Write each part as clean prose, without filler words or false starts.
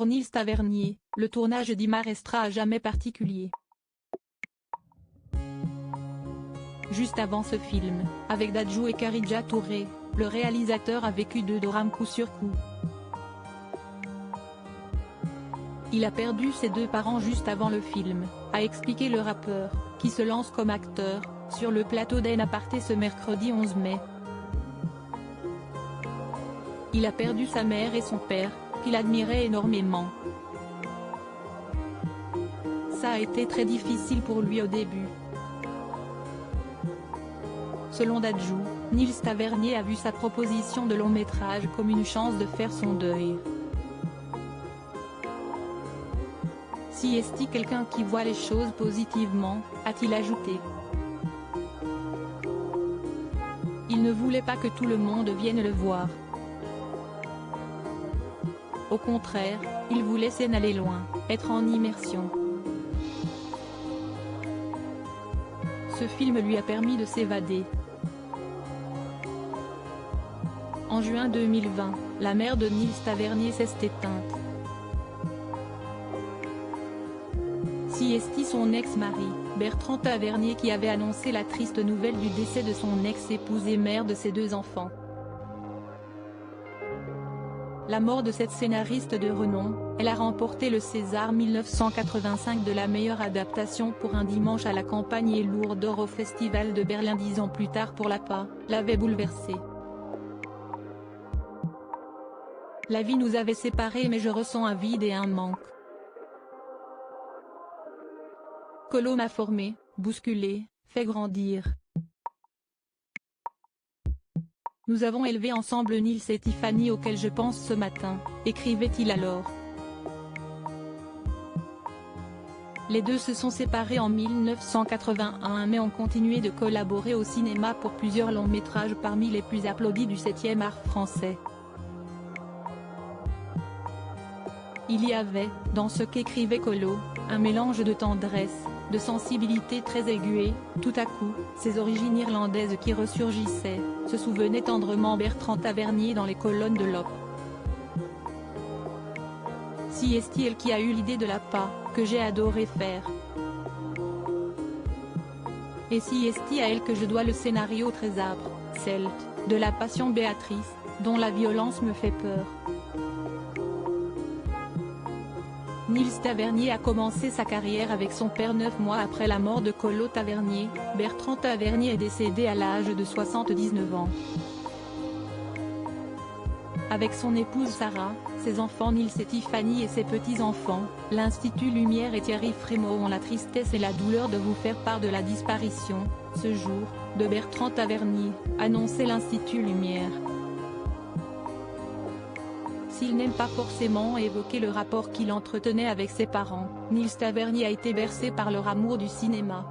Pour Nils Tavernier, le tournage d'Ima restera à jamais particulier. Juste avant ce film, avec Dadju et Kharidja Touré, le réalisateur a vécu 2 drames coup sur coup. Il a perdu ses 2 parents juste avant le film, a expliqué le rappeur, qui se lance comme acteur, sur le plateau d'En Aparté ce mercredi 11 mai. Il a perdu sa mère et son père, qu'il admirait énormément. Ça a été très difficile pour lui au début. Selon Dadju, Nils Tavernier a vu sa proposition de long métrage comme une chance de faire son deuil. Si est-il quelqu'un qui voit les choses positivement, a-t-il ajouté. Il ne voulait pas que tout le monde vienne le voir. Au contraire, il voulait s'en aller loin, être en immersion. Ce film lui a permis de s'évader. En juin 2020, la mère de Nils Tavernier s'est éteinte. Si est son ex-mari, Bertrand Tavernier, qui avait annoncé la triste nouvelle du décès de son ex-épouse et mère de ses 2 enfants. La mort de cette scénariste de renom, elle a remporté le César 1985 de la meilleure adaptation pour Un dimanche à la campagne et l'Ours d'or au Festival de Berlin 10 ans plus tard pour La Pas, l'avait bouleversée. La vie nous avait séparés mais je ressens un vide et un manque. Colo m'a formé, bousculé, fait grandir. Nous avons élevé ensemble Nils et Tiffany auxquels je pense ce matin, écrivait-il alors. Les 2 se sont séparés en 1981 mais ont continué de collaborer au cinéma pour plusieurs longs métrages parmi les plus applaudis du 7e art français. Il y avait, dans ce qu'écrivait Colo, un mélange de tendresse, de sensibilité très aiguë, tout à coup, ces origines irlandaises qui ressurgissaient, se souvenait tendrement Bertrand Tavernier dans les colonnes de l'Op. Si est-il elle qui a eu l'idée de La Pas, que j'ai adoré faire. Et si est-il à elle que je dois le scénario très âpre, celte, de La Passion Béatrice, dont la violence me fait peur. Nils Tavernier a commencé sa carrière avec son père 9 mois après la mort de Colo Tavernier. Bertrand Tavernier est décédé à l'âge de 79 ans. Avec son épouse Sarah, ses enfants Nils et Tiffany et ses petits-enfants, l'Institut Lumière et Thierry Frémaux ont la tristesse et la douleur de vous faire part de la disparition, ce jour, de Bertrand Tavernier, annonçait l'Institut Lumière. S'il n'aime pas forcément évoquer le rapport qu'il entretenait avec ses parents, Nils Tavernier a été bercé par leur amour du cinéma.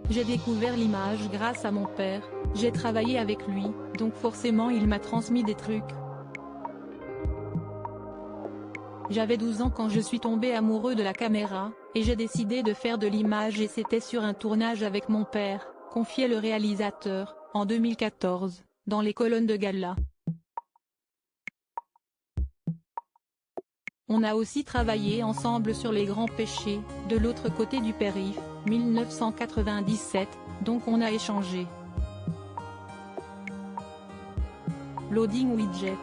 J'ai découvert l'image grâce à mon père, j'ai travaillé avec lui, donc forcément il m'a transmis des trucs. J'avais 12 ans quand je suis tombé amoureux de la caméra, et j'ai décidé de faire de l'image et c'était sur un tournage avec mon père, confiait le réalisateur, en 2014, dans les colonnes de Gala. On a aussi travaillé ensemble sur Les Grands Péchés, de l'autre côté du périph', 1997, donc on a échangé. Loading widget.